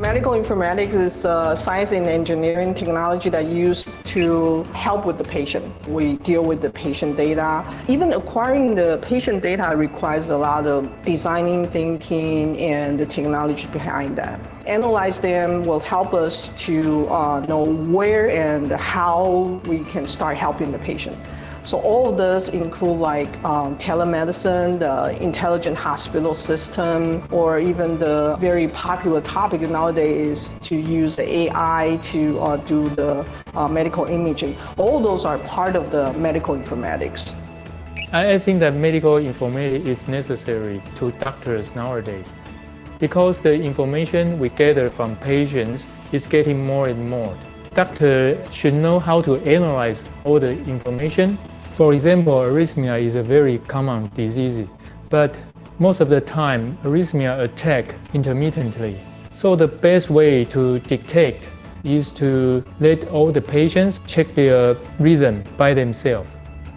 Medical informatics is science and engineering technology that used to help with the patient. We deal with the patient data. Even acquiring the patient data requires a lot of designing, thinking, and the technology behind that. Analyze them will help us to know where and how we can start helping the patient. So all of this include like telemedicine, the intelligent hospital system, or even the very popular topic nowadays to use the AI to do the medical imaging. All those are part of the medical informatics. I think that medical informatics is necessary to doctors nowadays because the information we gather from patients is getting more and more. Doctors should know how to analyze all the information. For example, arrhythmia is a very common disease, but most of the time, arrhythmia attack intermittently. So the best way to detect is to let all the patients check their rhythm by themselves.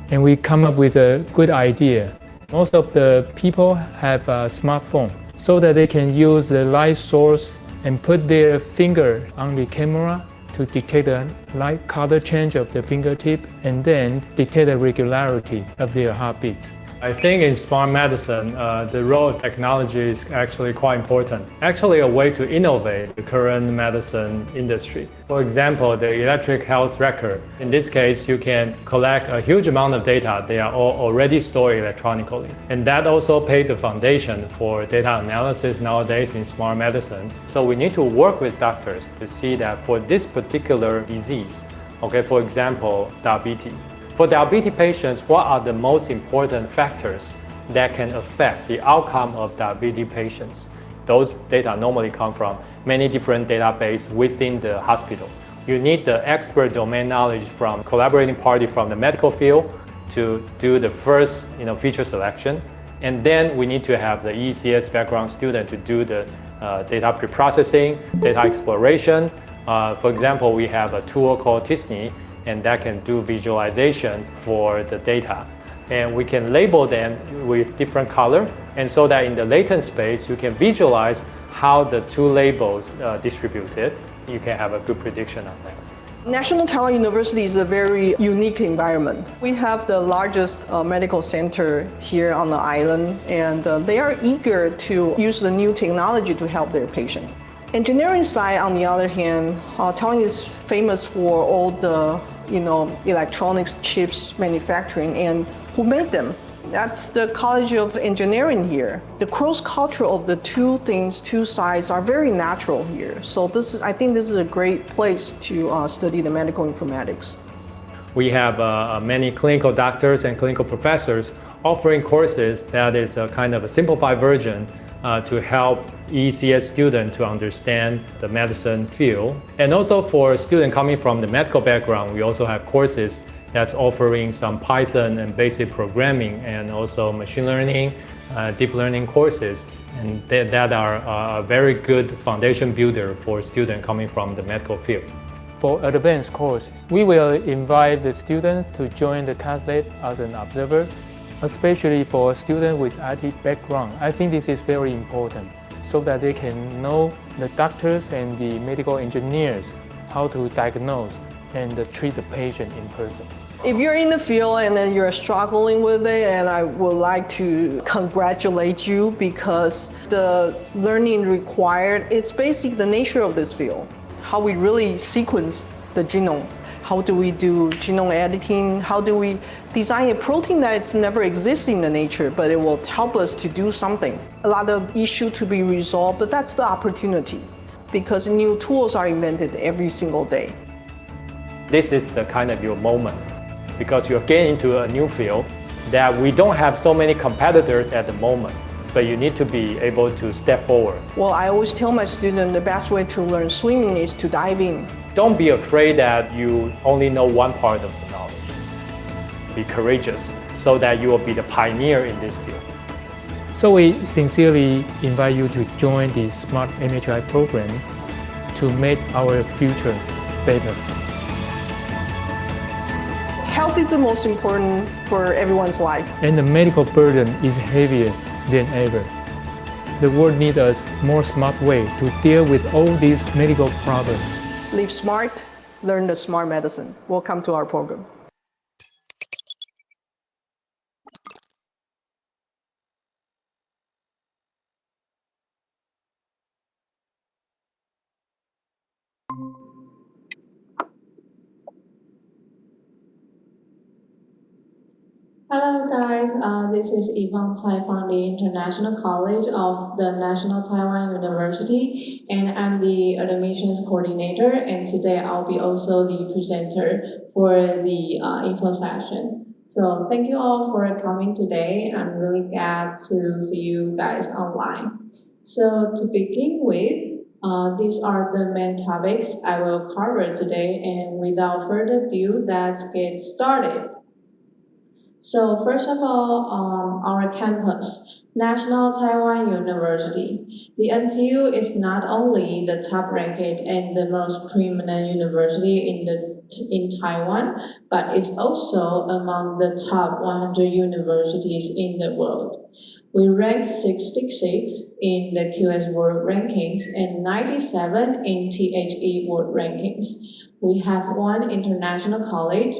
And we come up with a good idea. Most of the people have a smartphone so that they can use the light source and put their finger on the camera to detect the light color change of the fingertip and then detect the regularity of their heartbeat. I think in smart medicine, the role of technology is actually quite important. Actually, a way to innovate the current medicine industry. For example, the electronic health record. In this case, you can collect a huge amount of data. They are all already stored electronically. And that also paid the foundation for data analysis nowadays in smart medicine. So we need to work with doctors to see that for this particular disease, okay, for example, diabetes. For diabetes patients, what are the most important factors that can affect the outcome of diabetes patients? Those data normally come from many different databases within the hospital. You need the expert domain knowledge from collaborating party from the medical field to do the first feature selection. And then we need to have the ECS background student to do the data preprocessing, data exploration. For example, we have a tool called Tisney, and that can do visualization for the data. And we can label them with different color, and so that in the latent space, you can visualize how the two labels distributed. You can have a good prediction on that. National Taiwan University is a very unique environment. We have the largest medical center here on the island, and they are eager to use the new technology to help their patient. Engineering side, on the other hand, Taiwan is famous for all the electronics chips manufacturing, and who made them? That's the College of Engineering here. The cross culture of the two sides are very natural here. So I think this is a great place to study the medical informatics. We have many clinical doctors and clinical professors offering courses that is a kind of a simplified version to help ECS students to understand the medicine field. And also for students coming from the medical background, we also have courses that's offering some Python and basic programming and also machine learning, deep learning courses. And that are a very good foundation builder for students coming from the medical field. For advanced courses, we will invite the students to join the class lab as an observer, especially for students with IT background. I think this is very important so that they can know the doctors and the medical engineers how to diagnose and treat the patient in person. If you're in the field and then you're struggling with it, and I would like to congratulate you because the learning required is basically the nature of this field. How we really sequence the genome. How do we do genome editing? How do we design a protein that's never exists in the nature, but it will help us to do something? A lot of issues to be resolved, but that's the opportunity because new tools are invented every single day. This is the kind of your moment because you're getting into a new field that we don't have so many competitors at the moment, but you need to be able to step forward. Well, I always tell my students the best way to learn swimming is to dive in. Don't be afraid that you only know one part of the knowledge. Be courageous so that you will be the pioneer in this field. So we sincerely invite you to join the Smart MHI program to make our future better. Health is the most important for everyone's life. And the medical burden is heavier than ever. the world needs a more smart way to deal with all these medical problems. Live smart, learn the smart medicine. Welcome to our program. Hello guys, this is Yvonne Tsai from the International College of the National Taiwan University, and I'm the admissions coordinator, and today I'll be also the presenter for the info session. So thank you all for coming today. I'm really glad to see you guys online. So to begin with, these are the main topics I will cover today, and without further ado, let's get started. So first of all, our campus, National Taiwan University. The NTU is not only the top-ranked and the most preeminent university in Taiwan, but it's also among the top 100 universities in the world. We rank 66 in the QS World Rankings and 97 in THE World Rankings. We have one international college,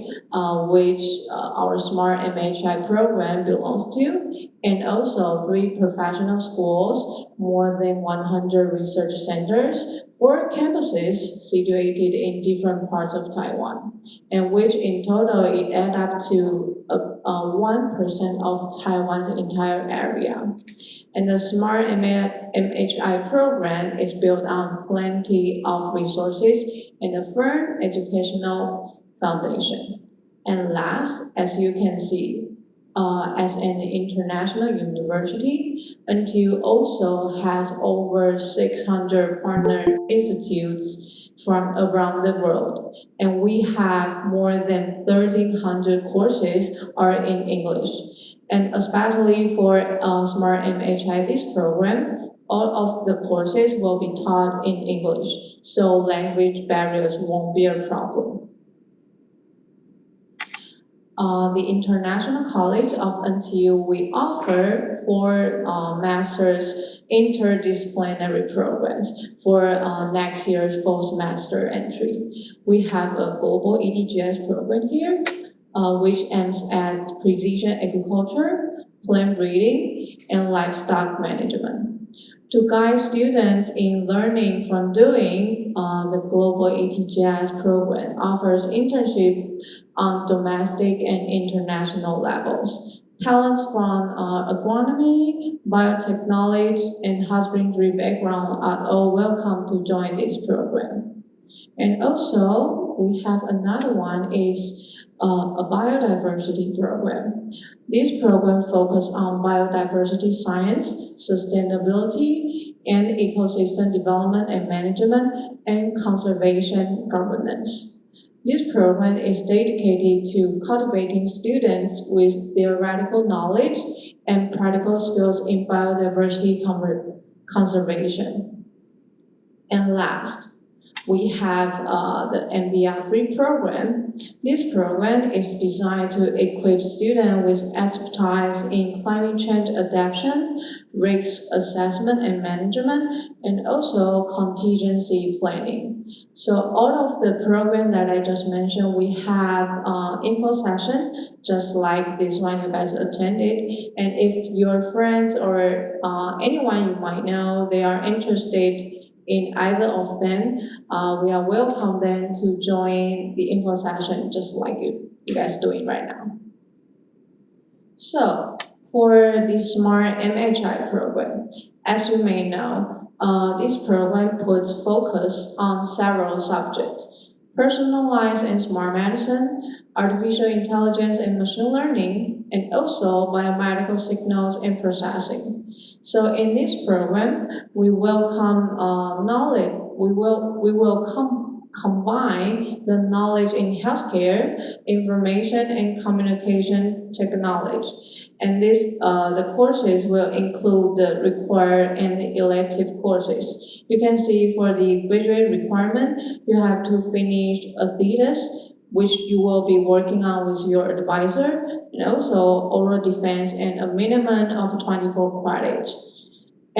which our Smart MHI program belongs to, and also 3 professional schools, more than 100 research centers, 4 campuses situated in different parts of Taiwan, and which in total it adds up to 1% of Taiwan's entire area. And the Smart MHI program is built on plenty of resources and a firm educational foundation. And last, as you can see, as an international university, NTU also has over 600 partner institutes from around the world. And we have more than 1,300 courses are in English. And especially for Smart MHI, this program, all of the courses will be taught in English, so language barriers won't be a problem. The International College of NTU, we offer 4 master's interdisciplinary programs for next year's fall semester entry. We have a global EDGS program here, which aims at precision agriculture, plant breeding, and livestock management. To guide students in learning from doing, the Global ETGS program offers internship on domestic and international levels. Talents from agronomy, biotechnology, and husbandry background are all welcome to join this program. And also, we have another one is a biodiversity program. This program focuses on biodiversity science, sustainability, and ecosystem development and management, and conservation governance. This program is dedicated to cultivating students with theoretical knowledge and practical skills in biodiversity conservation. And last, we have the MDR-free program. This program is designed to equip students with expertise in climate change adaptation, risk assessment and management, and also contingency planning. So all of the program that I just mentioned, we have info session, just like this one you guys attended. And if your friends or anyone you might know, they are interested in either of them, we are welcome then to join the info session just like you guys doing right now. So for the Smart MHI program, as you may know, this program puts focus on several subjects: personalized and smart medicine, artificial intelligence and machine learning, and also biomedical signals and processing. So in this program, we welcome knowledge. We will combine the knowledge in healthcare, information and communication technology. And the courses will include the required and elective courses. You can see for the graduate requirement, you have to finish a thesis, which you will be working on with your advisor, and also oral defense and a minimum of 24 credits.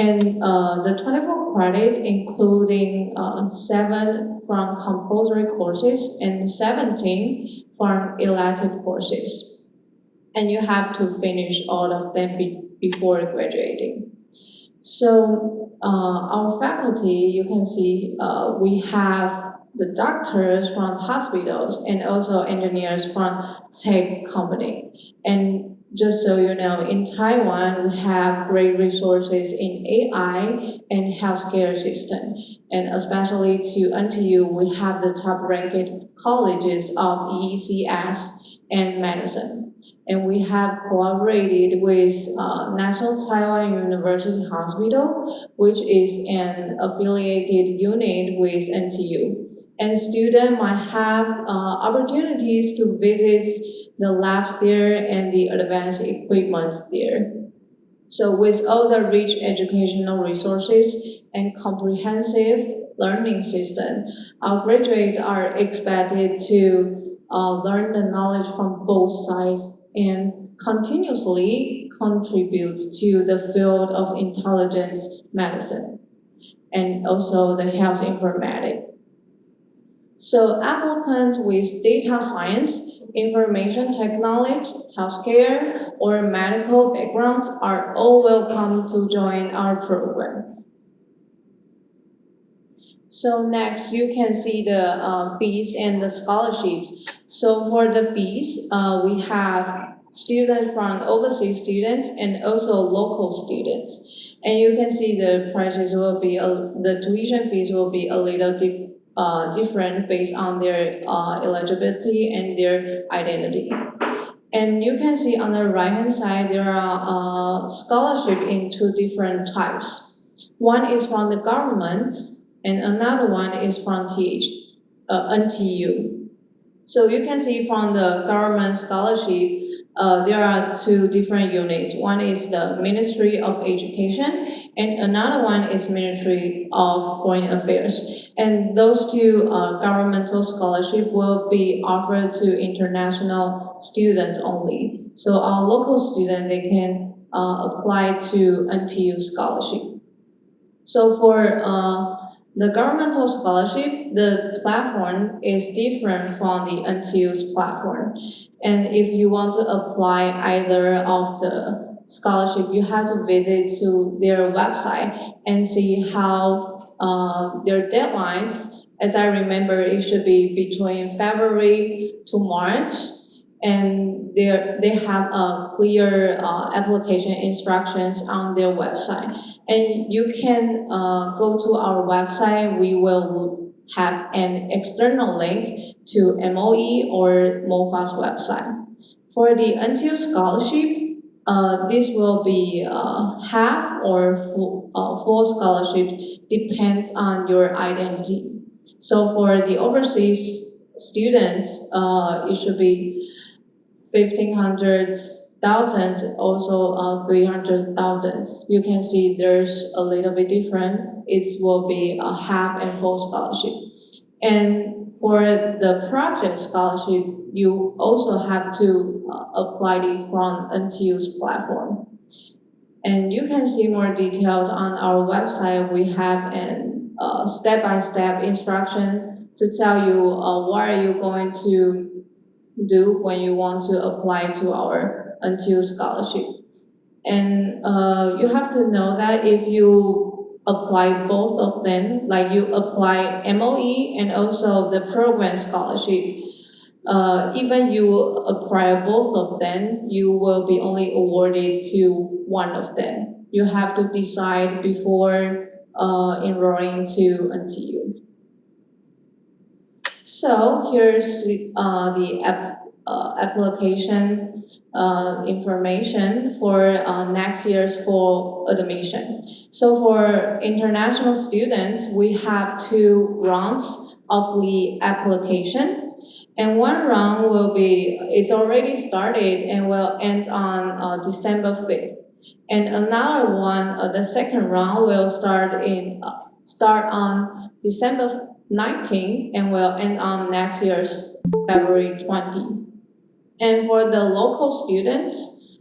And the 24 credits, including 7 from compulsory courses and 17 from elective courses. And you have to finish all of them before graduating. So our faculty, you can see we have the doctors from hospitals and also engineers from tech company. And just so you know, in Taiwan, we have great resources in AI and healthcare system. And especially to NTU, we have the top-ranked colleges of EECS and medicine. And we have cooperated with National Taiwan University Hospital, which is an affiliated unit with NTU. And students might have opportunities to visit the labs there and the advanced equipment there. So with all the rich educational resources and comprehensive learning system, our graduates are expected to learn the knowledge from both sides and continuously contribute to the field of intelligence medicine and also the health informatics. So applicants with data science, information technology, healthcare, or medical backgrounds are all welcome to join our program. So next, you can see the fees and the scholarships. So for the fees, we have students from overseas students and also local students. And you can see the prices will be, the tuition fees will be a little different based on their eligibility and their identity. And you can see on the right-hand side, there are scholarships in 2 different types. One is from the government, and another one is from NTU. So you can see from the government scholarship, there are 2 different units. One is the Ministry of Education, and another one is Ministry of Foreign Affairs. And those 2 governmental scholarships will be offered to international students only. So our local students, they can apply to NTU scholarship. So for the governmental scholarship, the platform is different from the NTU's platform. And if you want to apply either of the scholarship, you have to visit to their website and see how their deadlines, as I remember, it should be between February to March. And they have a clear application instructions on their website. And you can go to our website. We will have an external link to MOE or MOFA's website. For the NTU scholarship, this will be half or full scholarship, depends on your identity. So for the overseas students, it should be 1,500 thousands, also 300,000. You can see there's a little bit different. It will be a half and full scholarship. And for the project scholarship, you also have to apply it from NTU's platform. And you can see more details on our website. We have an step-by-step instruction to tell you what are you going to do when you want to apply to our NTU scholarship. And you have to know that if you apply both of them, like you apply MOE and also the program scholarship, even you acquire both of them, you will be only awarded to one of them. You have to decide before enrolling to NTU. So here's the application information for next year's fall admission. So for international students, we have 2 rounds of the application. And one round is already started and will end on December 5th. And another one, the second round will start on December 19 and will end on next year's February 20. And for the local students,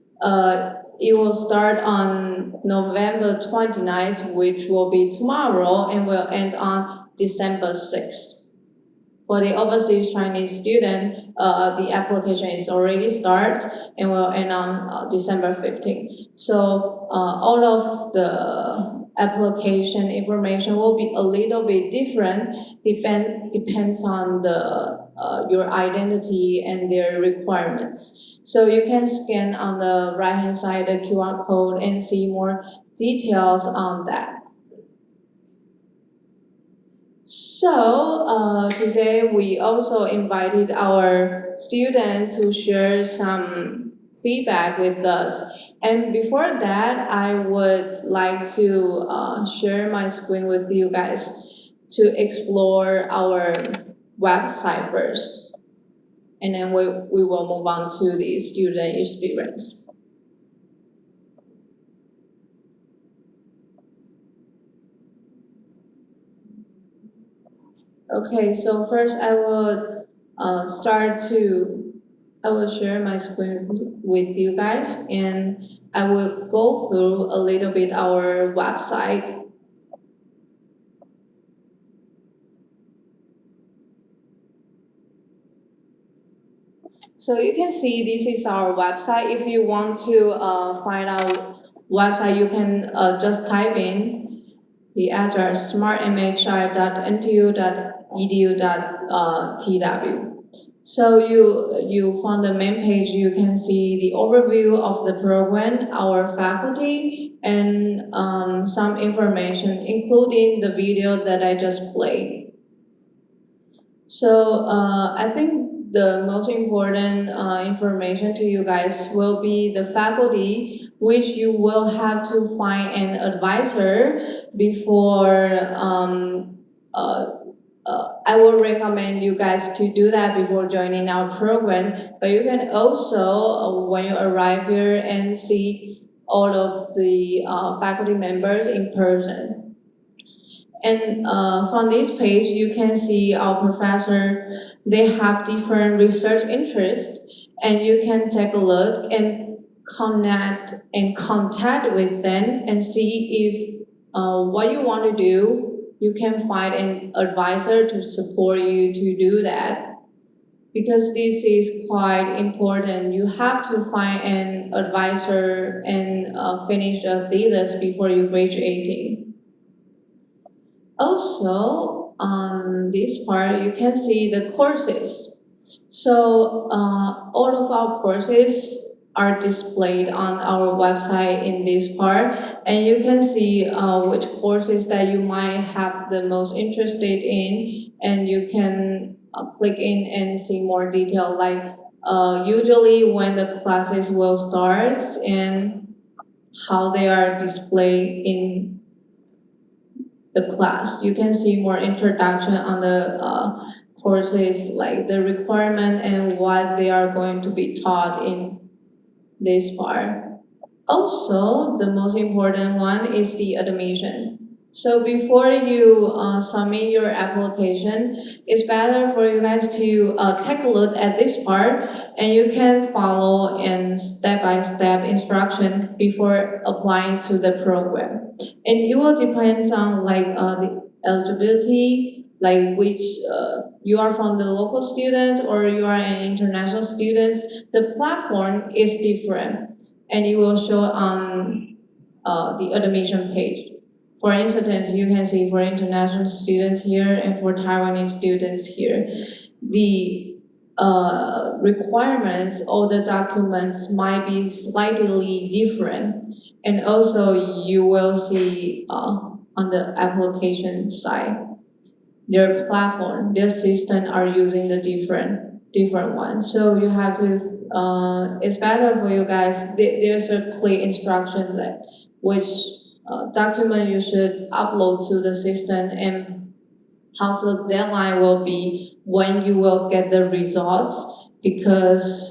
it will start on November 29th, which will be tomorrow, and will end on December 6th. For the overseas Chinese student, the application is already started and will end on December 15th. So all of the application information will be a little bit different, depends on your identity and their requirements. So you can scan on the right-hand side the QR code and see more details on that. So today we also invited our students to share some feedback with us. And before that, I would like to share my screen with you guys to explore our website first. And then we will move on to the student experience. Okay, so first I will I will share my screen with you guys, and I will go through a little bit our website. So you can see this is our website. If you want to find our website, you can just type in the address smartmhi.ntu.edu.tw. So you from the main page, you can see the overview of the program, our faculty, and some information, including the video that I just played. So I think the most important information to you guys will be the faculty, which you will have to find an advisor before. I will recommend you guys to do that before joining our program. But you can also, when you arrive here, and see all of the faculty members in person. And from this page, you can see our professor. They have different research interests, and you can take a look and connect and contact with them and see if what you want to do, you can find an advisor to support you to do that. Because this is quite important, you have to find an advisor and finish the thesis before you graduating. Also, on this part, you can see the courses. So all of our courses are displayed on our website in this part, and you can see which courses that you might have the most interested in, and you can click in and see more detail, like usually when the classes will start and how they are displayed in the class. You can see more introduction on the courses, like the requirement and what they are going to be taught in this part. Also, the most important one is the admission. So before you submit your application, it's better for you guys to take a look at this part, and you can follow and step-by-step instruction before applying to the program. And it will depend on the eligibility, like which you are from the local students or you are an international student. The platform is different, and it will show on the admission page. For instance, you can see for international students here and for Taiwanese students here, the requirements or the documents might be slightly different. And also you will see on the application side, their platform, their system are using the different ones. So you have to, it's better for you guys, there's a clear instruction that which document you should upload to the system and how the deadline will be when you will get the results, because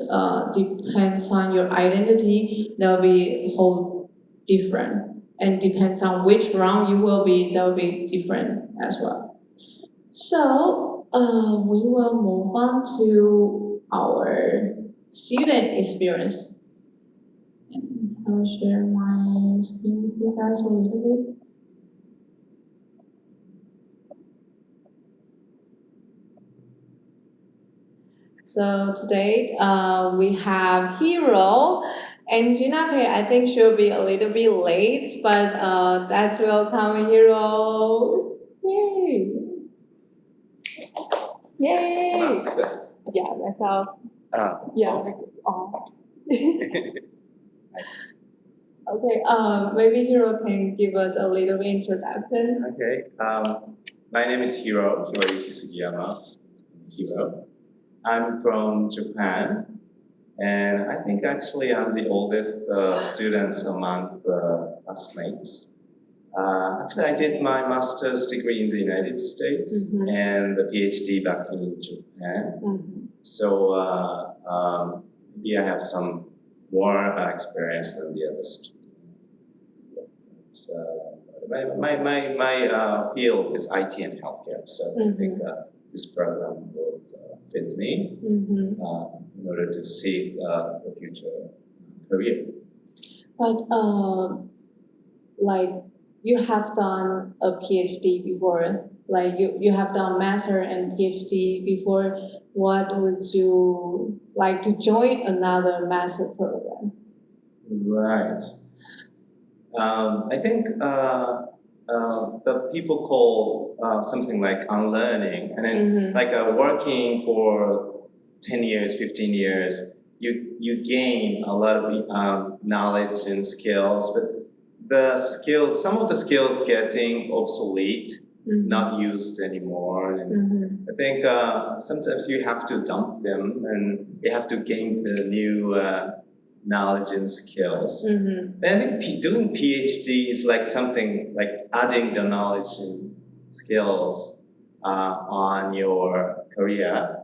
depends on your identity, there'll be whole different, and depends on which round you will be, that will be different as well. So we will move on to our student experience. I will share my screen with you guys a little bit. So today we have Hero and Gina here. I think she'll be a little bit late, but that's welcome, Hero. Yay! Yay! Yeah, myself. Yeah. Oh. Okay. Maybe Hero can give us a little introduction. Okay. My name is Hiroyuki Sugiyama. Hiro. I'm from Japan, and I think actually I'm the oldest students among the classmates. Actually, I did my master's degree in the United States and the PhD back in Japan. So maybe I have some more experience than the other students. My field is IT and healthcare, so I think this program will fit me in order to see the future career. But like you have done a PhD before, like you have done master and PhD before. What would you like to join another master program? Right. I think the people call something like unlearning, and then like working for 10 years, 15 years, you gain a lot of knowledge and skills, but some of the skills getting obsolete, not used anymore. And I think sometimes you have to dump them and you have to gain the new knowledge and skills. And I think doing PhD is like something like adding the knowledge and skills on your career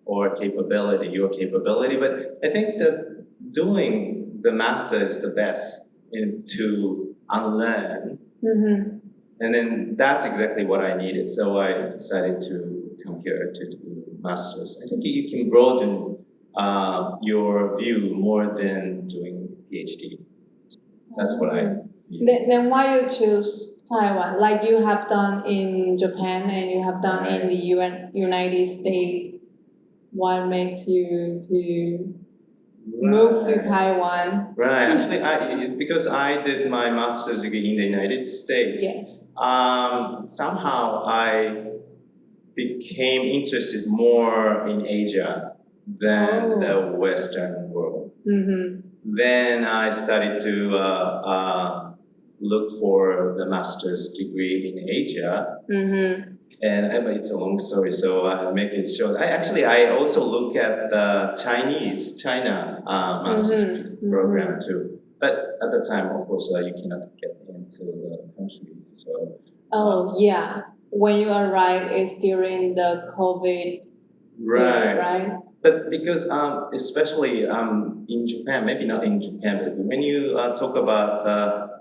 or your capability. But I think that doing the master is the best to unlearn. And then that's exactly what I needed. So I decided to come here to do masters. I think you can broaden your view more than doing PhD. That's what I feel. Then why you choose Taiwan? Like you have done in Japan and you have done in the United States. What makes you to move to Taiwan? Right. Actually, because I did my master's degree in the United States. Yes. Somehow I became interested more in Asia than the Western world. Then I started to look for the master's degree in Asia. And it's a long story, so I'll make it short. I also look at the China master's program too. But at the time, of course, you cannot get into the country. So. Yeah. When you arrive, it's during the COVID period, right? But because especially in Japan, maybe not in Japan, but when you talk about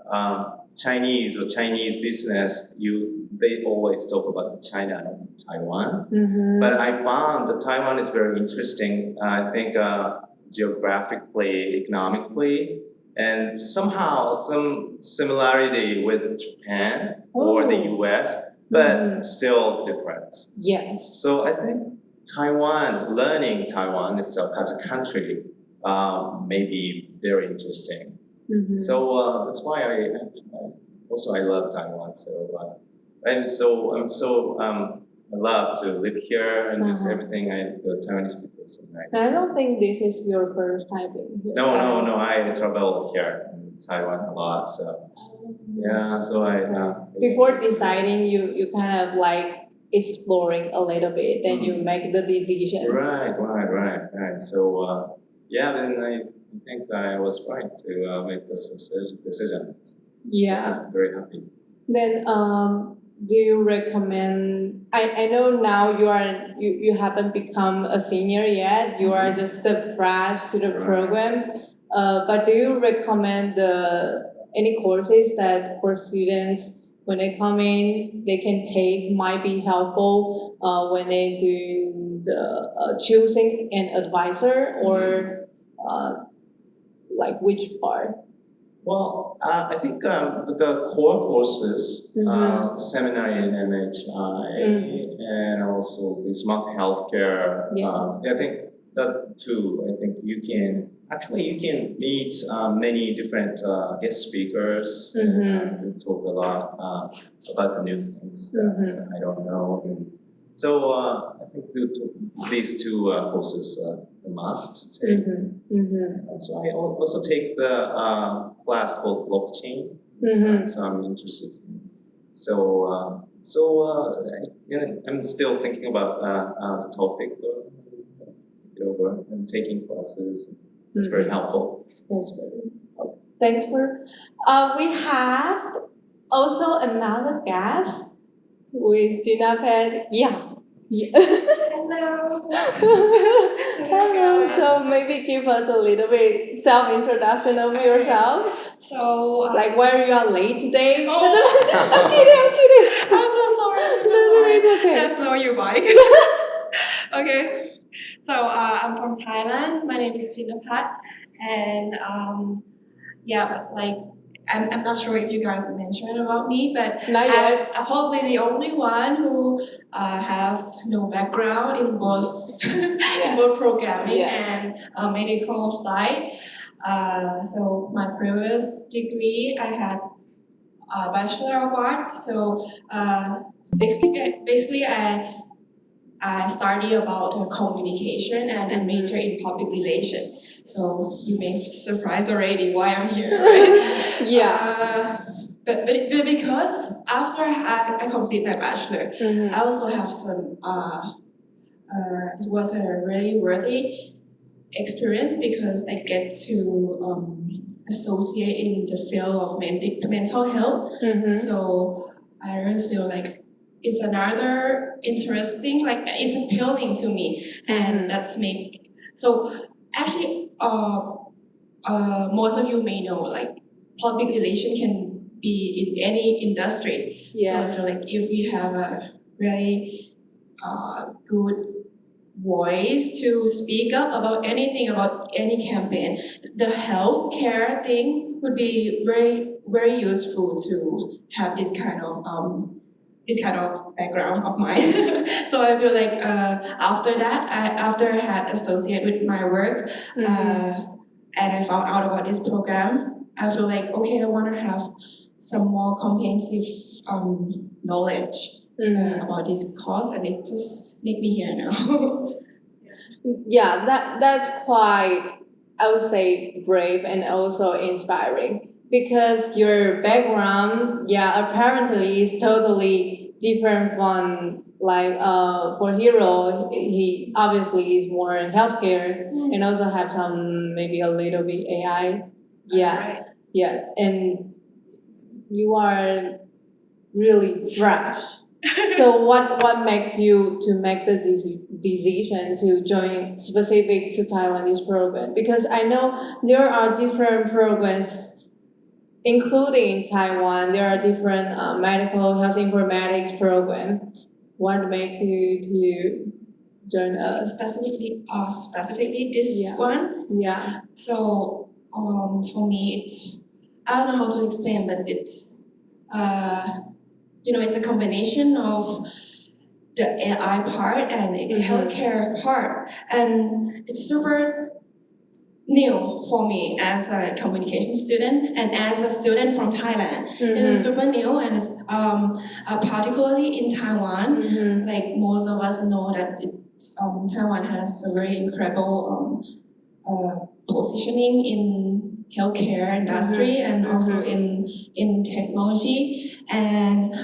Chinese or Chinese business, they always talk about China and Taiwan. But I found that Taiwan is very interesting. I think geographically, economically, and somehow some similarity with Japan or the US, but still different. Yes. So I think learning Taiwan itself as a country may be very interesting. So that's why I love Taiwan. So I love to live here and just everything. The Taiwanese people are so nice. I don't think this is your first time being here. No. I travel here in Taiwan a lot. So yeah. So before deciding, you kind of like exploring a little bit, then you make the decision. Right. So then I think I was right to make this decision. Yeah. Very happy. Then do you recommend? I know now you haven't become a senior yet. You are just fresh to the program. But do you recommend any courses that for students when they come in they can take might be helpful when they do the choosing an advisor or like which part? Well, I think the core courses, seminar in MHI, and also the smart healthcare. I think that too. I think you can meet many different guest speakers and talk a lot about the new things that I don't know. And so I think these two courses are a must to take. So I also take the class called blockchain. So I'm interested in. So I'm still thinking about the topic over and taking classes. It's very helpful. That's very helpful. Thanks for. We have also another guest who is Gina Pen. Yeah. Hello. Hello. So maybe give us a little bit self-introduction of yourself. So, like where you are late today. Oh. I'm kidding. I'm so sorry. No, it's okay. That's not your bike. Okay. So I'm from Thailand. My name is Chinapat, and I'm not sure if you guys mentioned about me, but Not yet. I'm probably the only one who have no background in both in both programming and medical side. So my previous degree, I had a Bachelor of Arts. So basically I study about communication and major in public relation. So you may be surprised already why I'm here, right? But because after I complete my bachelor, I also have some. It was a really worthy experience because I get to associate in the field of mental health. So I really feel like it's another interesting, like it's appealing to me, and that's make. So actually, most of you may know, like public relation can be in any industry. So I feel like if we have a really good voice to speak up about anything, about any campaign, the healthcare thing would be very, very useful to have this kind of background of mine. So I feel like after that, after I had associated with my work, and I found out about this program, I feel like, okay, I want to have some more comprehensive knowledge about this course, and it just make me here now. That's quite, I would say, brave and also inspiring. Because your background, apparently is totally different from like for Hero. He obviously is more in healthcare and also have some maybe a little bit AI. And you are really fresh. So what makes you to make the decision to join specific to Taiwanese program? Because I know there are different programs. Including in Taiwan, there are different medical health informatics programs. What makes you to join us? Specifically this one. So for me, I don't know how to explain, but it's it's a combination of the AI part and healthcare part, and it's super new for me as a communication student and as a student from Thailand. It's super new, and it's particularly in Taiwan. Like most of us know that Taiwan has a very incredible positioning in healthcare industry and also in technology. And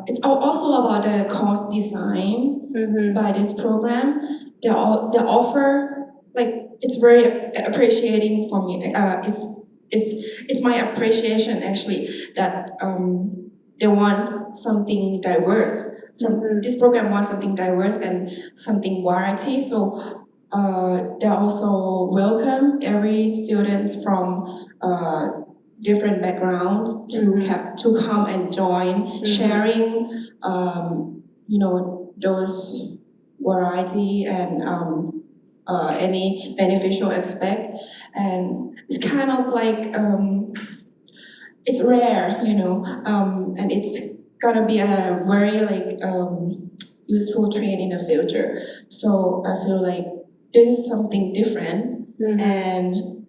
it's also about the course design by this program. They offer, like, it's very appreciating for me. It's my appreciation actually that they want something diverse. This program wants something diverse and something variety. So they also welcome every student from different backgrounds to come and join, sharing those variety and any beneficial aspect, and it's kind of like it's rare, and it's gonna be a very useful trend in the future. So I feel like this is something different, and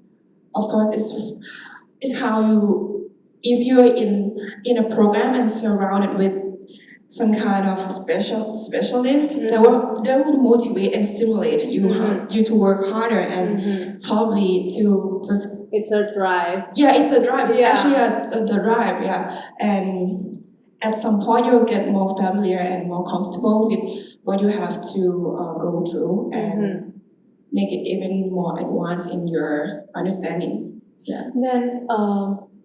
of course it's how you, if you're in a program and surrounded with some kind of specialist, that will motivate and stimulate you to work harder and probably to just. It's a drive. Yeah, it's a drive. It's Yeah. actually the drive. Yeah, and at some point you'll get more familiar and more comfortable with what you have to go through and make it even more advanced in your understanding. Yeah. Then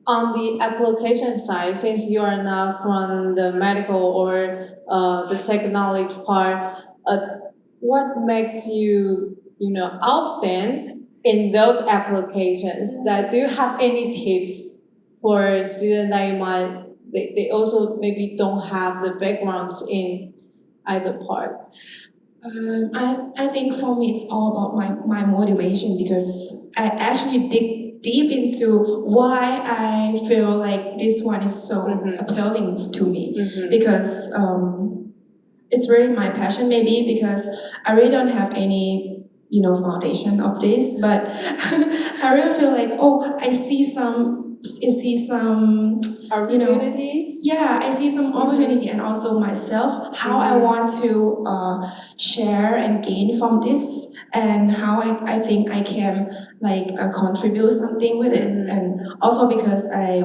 on the application side, since you are not from the medical or the technology part, what makes you outstand in those applications? That do you have any tips for students that you might they also maybe don't have the backgrounds in either parts? I think for me it's all about my motivation, because I actually dig deep into why I feel like this one is so appealing to me, because it's really my passion, maybe because I really don't have any foundation of this, but I really feel like I see some Opportunities? Yeah, I see some opportunity, and also myself, how I want to share and gain from this, and how I think I can contribute something with it. And also because I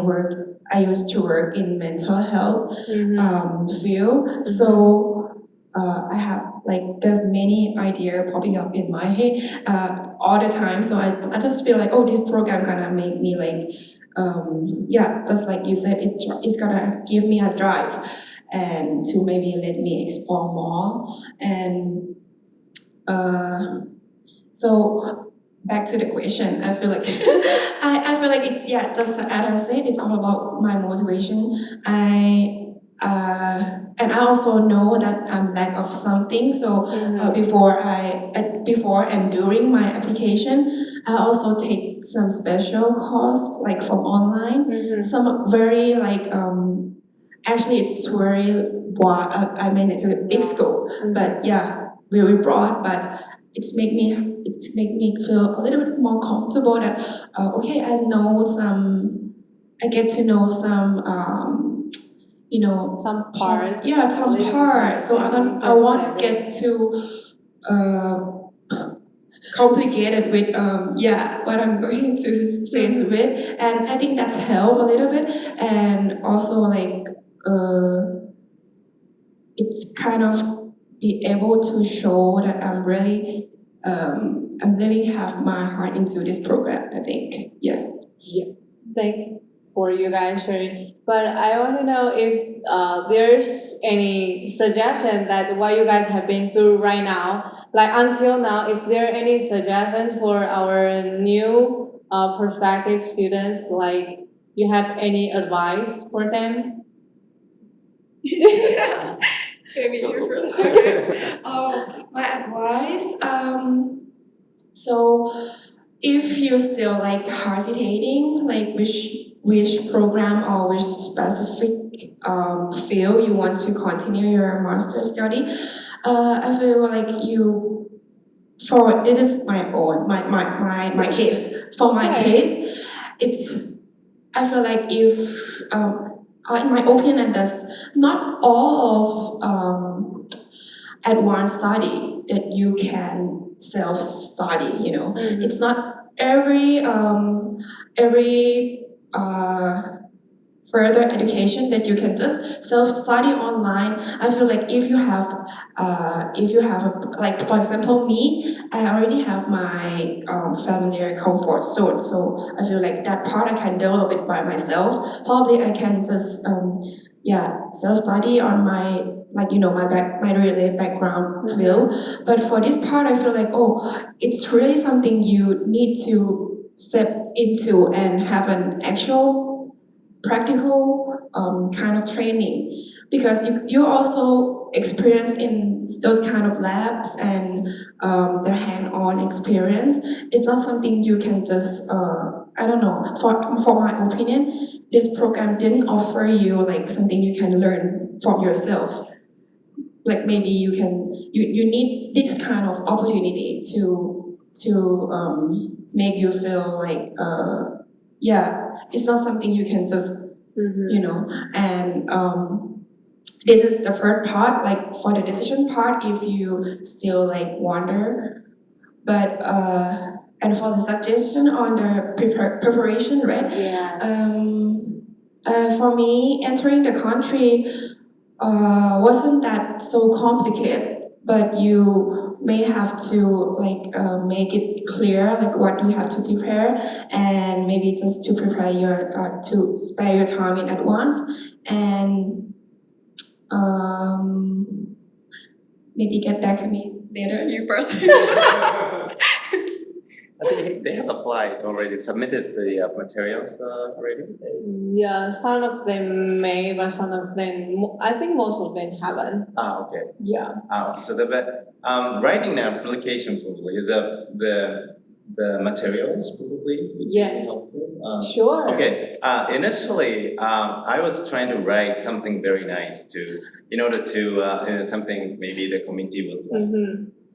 used to work in mental health field, so I have there's many idea popping up in my head all the time. So I just feel like this program gonna make me just like you said, it's gonna give me a drive and to maybe let me explore more. And so back to the question, I feel like I feel like it's just as I said, it's all about my motivation. And I also know that I'm lack of something. So before and during my application, I also take some special course from online. Some very actually it's very broad. I mean it's a big scope, but very broad. But it's make me feel a little bit more comfortable that I get to know some some parts. some parts. So I won't get too complicated with what I'm going to face with, and I think that's helped a little bit, and also it's kind of be able to show that I'm really have my heart into this program. I think Thanks for you guys sharing. But I want to know if there's any suggestion that what you guys have been through right now, until now, is there any suggestions for our new prospective students? You have any advice for them? Maybe you first. Okay. My advice. So if you're still hesitating, which program or which specific field you want to continue your master's study, I feel like this is my case. For my case, I feel like if in my opinion, that's not all of advanced study that you can self-study. It's not every further education that you can just self-study online. I feel like if you have for example me, I already have my familiar comfort zone, so I feel like that part I can develop it by myself. Probably I can just self-study on my my related background field. But for this part, I feel like it's really something you need to step into and have an actual practical kind of training, because you also experience in those kind of labs and the hand-on experience, it's not something you can just, I don't know, for my opinion, this program didn't offer you like something you can learn from yourself. Like maybe you need this kind of opportunity to make you feel like, it's not something you can just, and this is the first part, like for the decision part, if you still like wonder, but and for the suggestion on the preparation, right? Yeah. For me, entering the country wasn't that so complicated, but you may have to like make it clear like what you have to prepare, and maybe just to prepare your to spare your time in advance, and maybe get back to me later, you person. I think they have applied already, submitted the materials already. Yeah, some of them may, but some of them, I think most of them haven't. Okay. Yeah. Okay. So the writing the application probably the materials probably would Yes. be helpful. Sure. Okay. Initially, I was trying to write something very nice in order to something maybe the committee would like.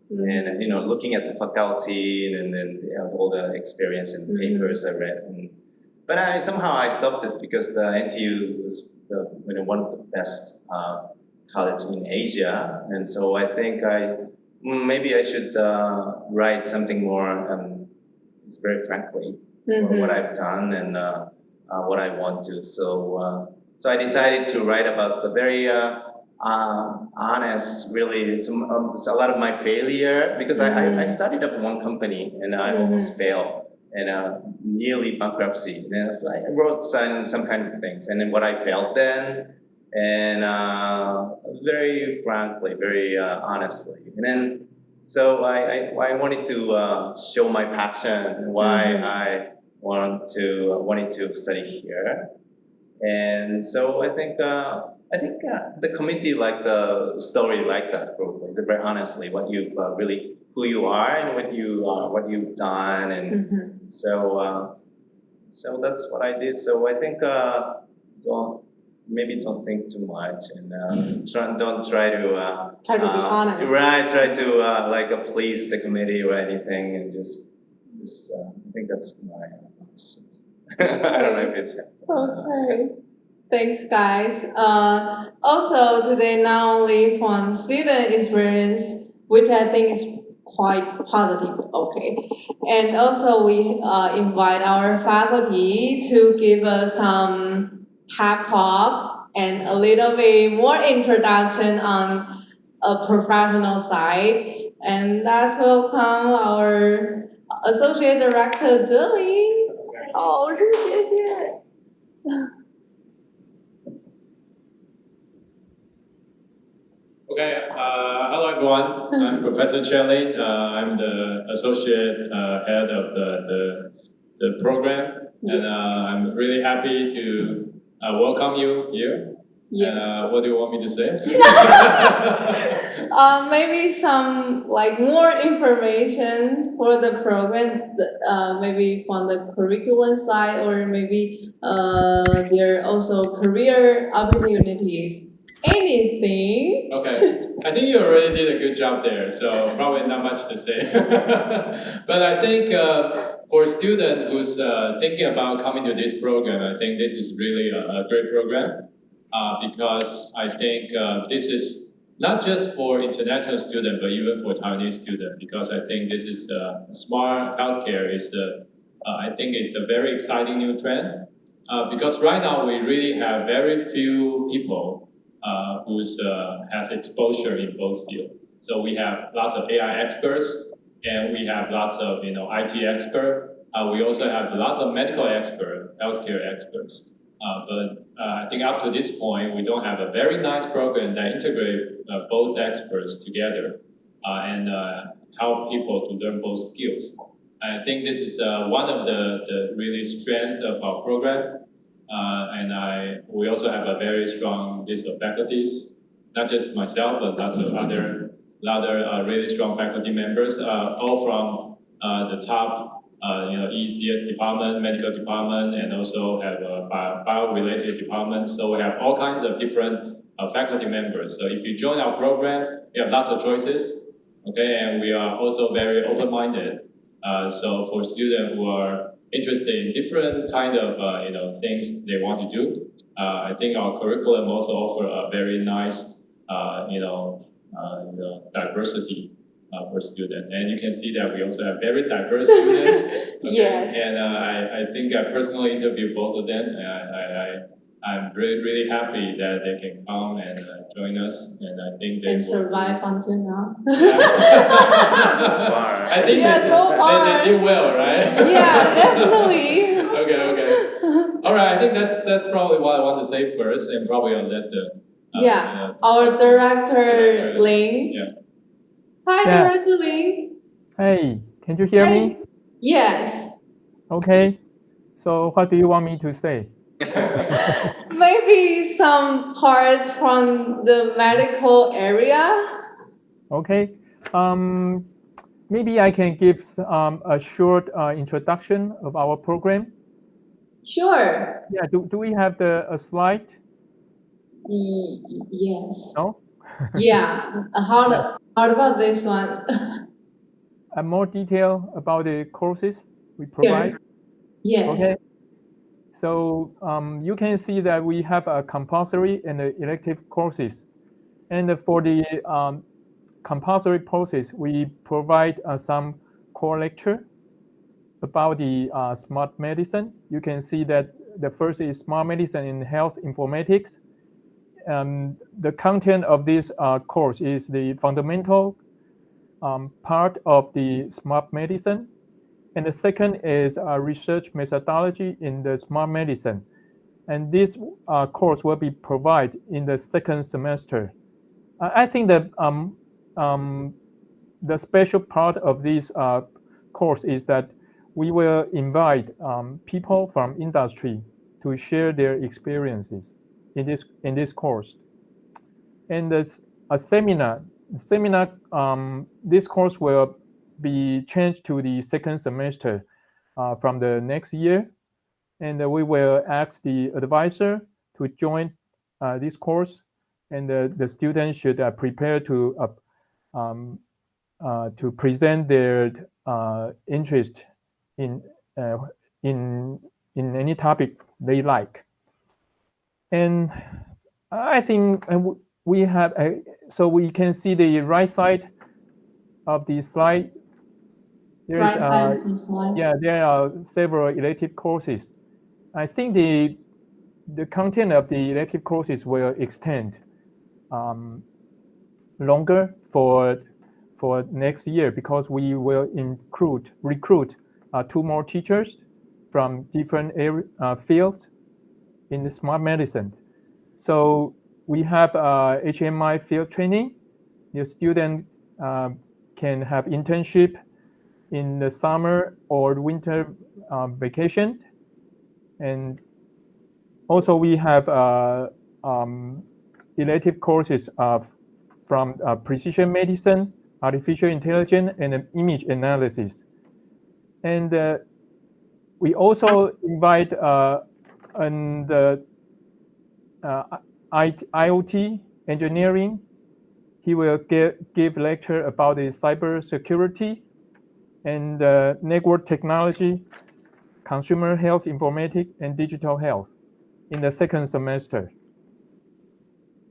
And looking at the faculty and then all the experience and papers I read, but somehow I stopped it because the NTU was one of the best college in Asia, and so I think maybe I should write something more. It's very frankly what I've done and what I want to. So I decided to write about the very honest, really, it's a lot of my failure because I started up one company and I almost failed and nearly bankruptcy. And I wrote some kind of things and then what I felt then, and very frankly, very honestly. And then so I wanted to show my passion and why I wanted to study here. And so I think the committee liked the story like that probably. Very honestly, what you really who you are and what you've done, and so that's what I did. So I think don't think too much and don't try to Try to be honest. Right, try to like please the committee or anything, and just I think that's my I don't know if it's Okay. Thanks, guys. Also, today not only from student experience, which I think is quite positive, okay. And also we invite our faculty to give us some pep talk and a little bit more introduction on a professional side. And let's welcome our Associate Director, Julie. Oh, 谢谢. Okay, hello everyone. I'm Professor Chen Lin. I'm the associate head of the program, and I'm really happy to welcome you here. Yes. And what do you want me to say? Maybe some like more information for the program, maybe from the curriculum side, or maybe there are also career opportunities. Anything. Okay, I think you already did a good job there, so probably not much to say. But I think for a student who's thinking about coming to this program, I think this is really a great program because I think this is not just for international students, but even for Taiwanese students, because I think this is smart healthcare I think it's a very exciting new trend because right now we really have very few people who has exposure in both fields. So we have lots of AI experts, and we have lots of IT experts. We also have lots of medical experts, healthcare experts. But I think up to this point, we don't have a very nice program that integrates both experts together and help people to learn both skills. I think this is one of the really strengths of our program. We also have a very strong list of faculties, not just myself, but lots of other other really strong faculty members, all from the top ECS department, medical department, and also have a bio-related department. So we have all kinds of different faculty members. So if you join our program, we have lots of choices, okay, and we are also very open-minded. So for students who are interested in different kind of things they want to do, I think our curriculum also offer a very nice diversity for students, and you can see that we also have very diverse students. Okay? Yes. And I think I personally interviewed both of them, and I'm really happy that they can come and join us, and I think they and survive until now. So far. I think they did well, right? Yeah, definitely. Okay. All right, I think that's probably what I want to say first, and probably I'll let the our director Ling. Yeah. Hi, Yeah. Director Ling. Hey, can you hear me? Yes. Okay. So what do you want me to say? Maybe some parts from the medical area. Okay. Maybe I can give a short introduction of our program. Sure. Yeah. Do we have a slide? Yes. No. Yeah. How about this one? More detail about the courses we provide. Here. Yes. Okay. So you can see that we have a compulsory and elective courses, and for the compulsory courses, we provide some core lecture about the smart medicine. You can see that the first is smart medicine in health informatics. The content of this course is the fundamental part of the smart medicine. And the second is research methodology in the smart medicine. And this course will be provided in the second semester. I think that the special part of this course is that we will invite people from industry to share their experiences in this course. And there's a seminar. This course will be changed to the second semester from the next year, and we will ask the advisor to join this course, and the students should prepare to present their interest in any topic they like. And I think we have so we can see the right side of the slide. There is there are several elective courses. I think the content of the elective courses will extend longer for next year, because we will recruit 2 more teachers from different fields in the smart medicine. So we have HMI field training. The student can have internship in the summer or winter vacation. And also we have elective courses from precision medicine, artificial intelligence, and image analysis. And we also invite IoT engineering. He will give lecture about the cyber security and network technology, consumer health informatics, and digital health in the second semester.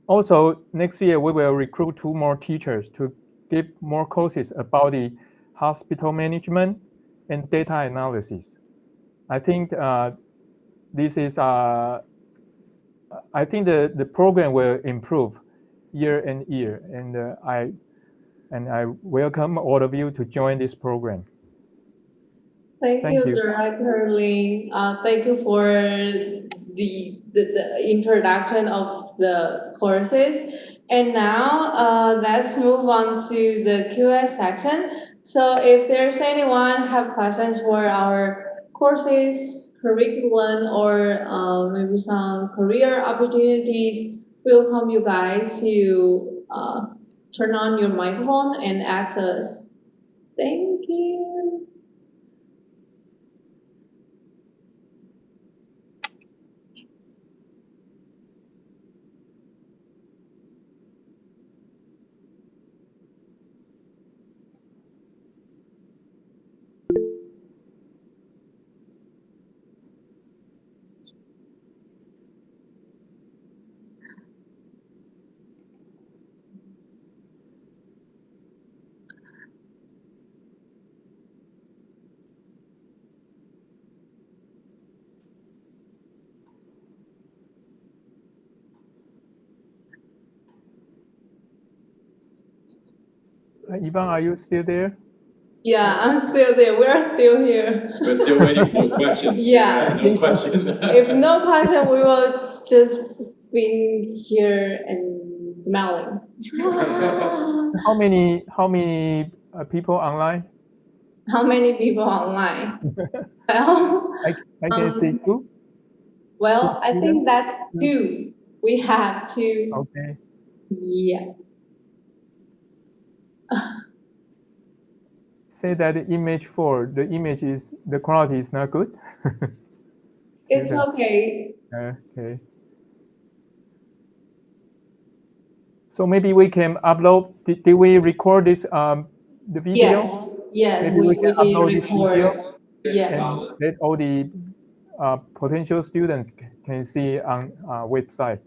Also, next year we will recruit 2 more teachers to give more courses about the hospital management and data analysis. I think this is I think the program will improve year and year, and I welcome all of you to join this program. Thank you, Director Ling. Thank you for the introduction of the courses. And now let's move on to the Q&A section. So if there's anyone have questions for our courses, curriculum, or maybe some career opportunities, welcome you guys to turn on your microphone and ask us. Thank you. Ivan, are you still there? Yeah, I'm still there. We are still here. We're still waiting for questions. Yeah. No question. If no question, we will just be here and smiling. How many people online? How many people online? Well, I can see two. well, I students? think that's two. We have two. Okay. Yeah. Say that the image 4, the quality is not good. It's okay. Okay. So maybe we can upload. Did we record this the video? Yes, Maybe we we can did upload this video record. Yes. and let all the potential students can see on website.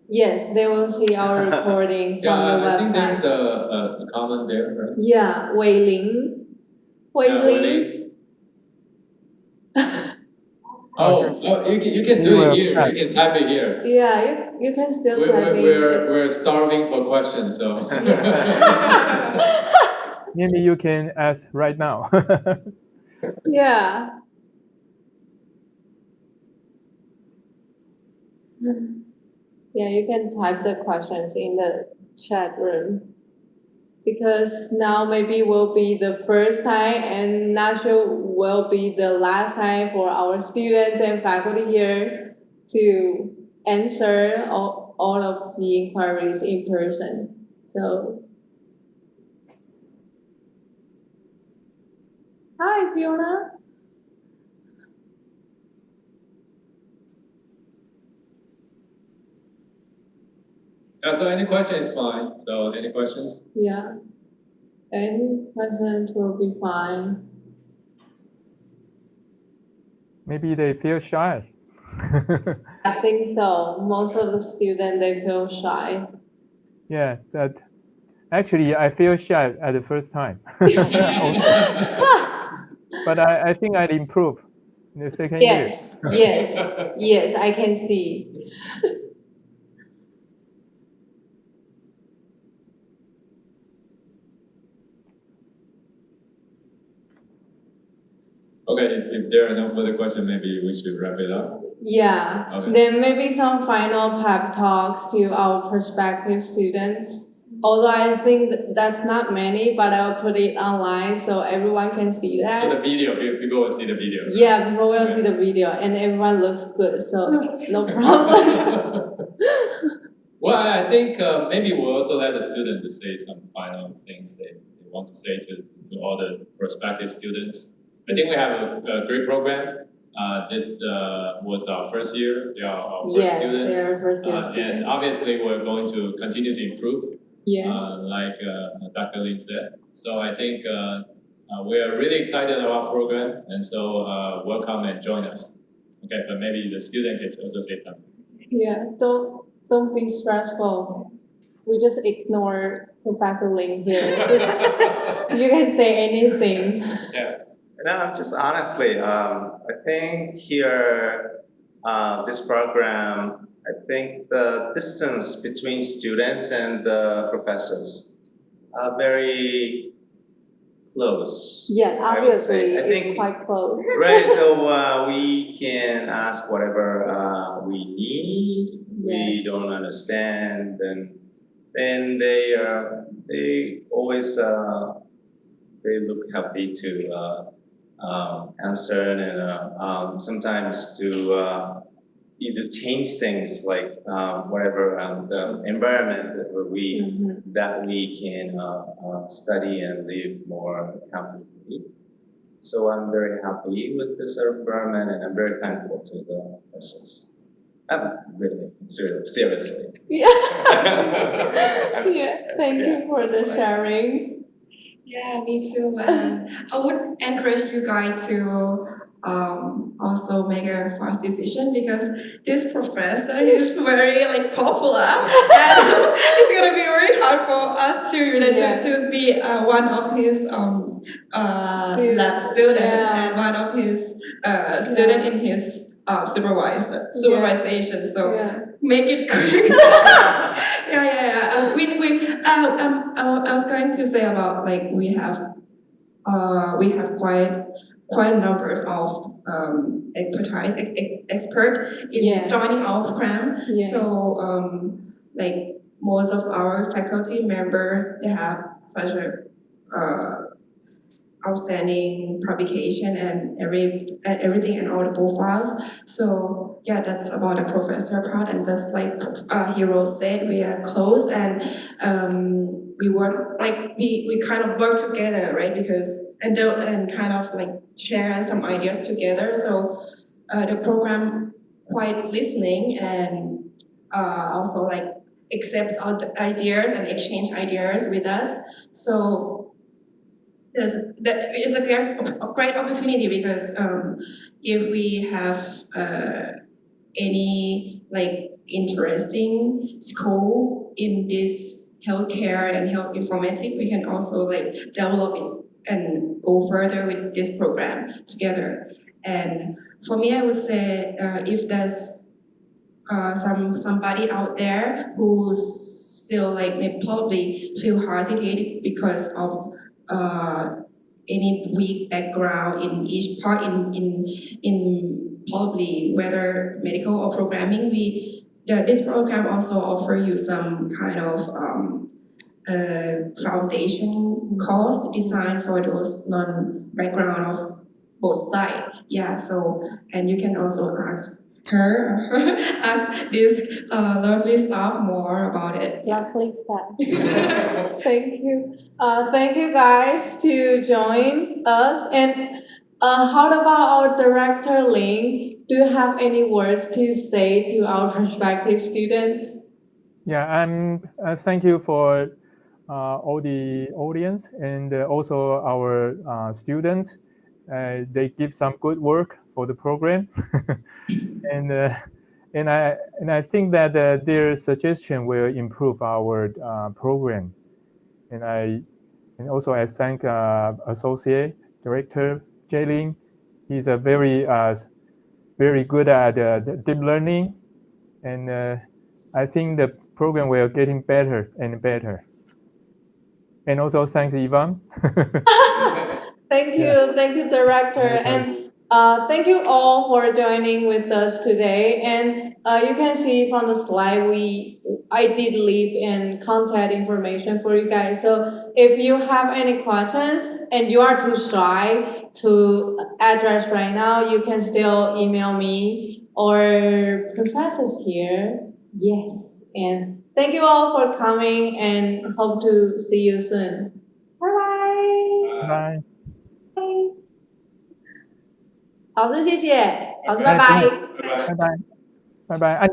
Yes, they will see our recording from the I think website. there's a comment there, right? Yeah, Wei Ling. You can do it here. You can type it here. Yeah, you can still type it. We're starving for questions, so. Maybe you can ask right now. Yeah. Yeah, you can type the questions in the chat room. Because now maybe will be the first time and not sure will be the last time for our students and faculty here to answer all of the inquiries in person. So, hi Fiona. So any question is fine. So any questions? Yeah. Any questions will be fine. Maybe they feel shy. I think so. Most of the students, they feel shy. Yeah, that actually I feel shy at the first time. But I think I'd improve in the second year. Yes, I can see. Okay, if there are no further questions, maybe we should wrap it up. Yeah, Okay. then maybe some final pep talks to our prospective students. Although I think that's not many, but I'll put it online so everyone can see that. So the video, people will see the video. Right? Yeah, people will see the video and everyone looks good, so no problem. Well, I think maybe we'll also let the student to say some final things they want to say to all the prospective students. I think we have a great program. This was our first year. They are our first students. They are first year students. And obviously, we're going to continue to improve. Yes. Like Dr. Lin said. So I think we are really excited about our program, and so welcome and join us. Okay, but maybe the student can also say something. Yeah, don't be stressful. We just ignore Professor Ling here. Just you can say anything. Yeah. No, just honestly, I think here, this program, I think the distance between students and the professors are very close. Yeah, obviously, I think, it's quite close. Right, so we can ask whatever we need, we don't understand, and they always they look happy to answer and sometimes to to change things like whatever the environment that we can study and live more comfortably. So I'm very happy with this environment, and I'm very thankful to the professors. Really, seriously. Yeah. Yeah. Thank you for the sharing. Yeah, me too. I would encourage you guys to also make a fast decision, because this professor is very like popular, and it's gonna be very hard for us to to be one of his lab student and one of his student in his supervision. So make it quick. Yeah. I was going to say about like we have quite numbers of expert in joining our program. So like most of our faculty members, they have such a outstanding publication and everything and all the profiles. So yeah, that's about the professor part. And just like Hero said, we are close, and we work like we kind of work together, right? Because and kind of like share some ideas together. So the program quite listening and also like accepts all the ideas and exchange ideas with us. So that is a great opportunity, because if we have any like interesting school in this healthcare and health informatics, we can also like develop it and go further with this program together. And for me, I would say if there's somebody out there who's still like may probably feel hesitated because of any weak background in each part in probably whether medical or programming, this program also offer you some kind of foundation course designed for those non-background of both sides. Yeah, so and you can also ask ask this lovely staff more about it. Lovely stuff. Thank you. Thank you guys to join us. And how about our director Ling? Do you have any words to say to our prospective students? Yeah, thank you for all the audience and also our students. They give some good work for the program, and I think that their suggestion will improve our program. And also I thank Associate Director Jaylin. He's a very good at deep learning, and I think the program will getting better and better. And also thanks Ivan. Thank you, Director, and thank you all for joining with us today. And you can see from the slide, I did leave in contact information for you guys. So if you have any questions and you are too shy to address right now, you can still email me or professors here. Yes, and thank you all for coming, and hope to see you soon. Bye bye. Bye. 老师，谢谢，老师，拜拜。拜拜，拜拜。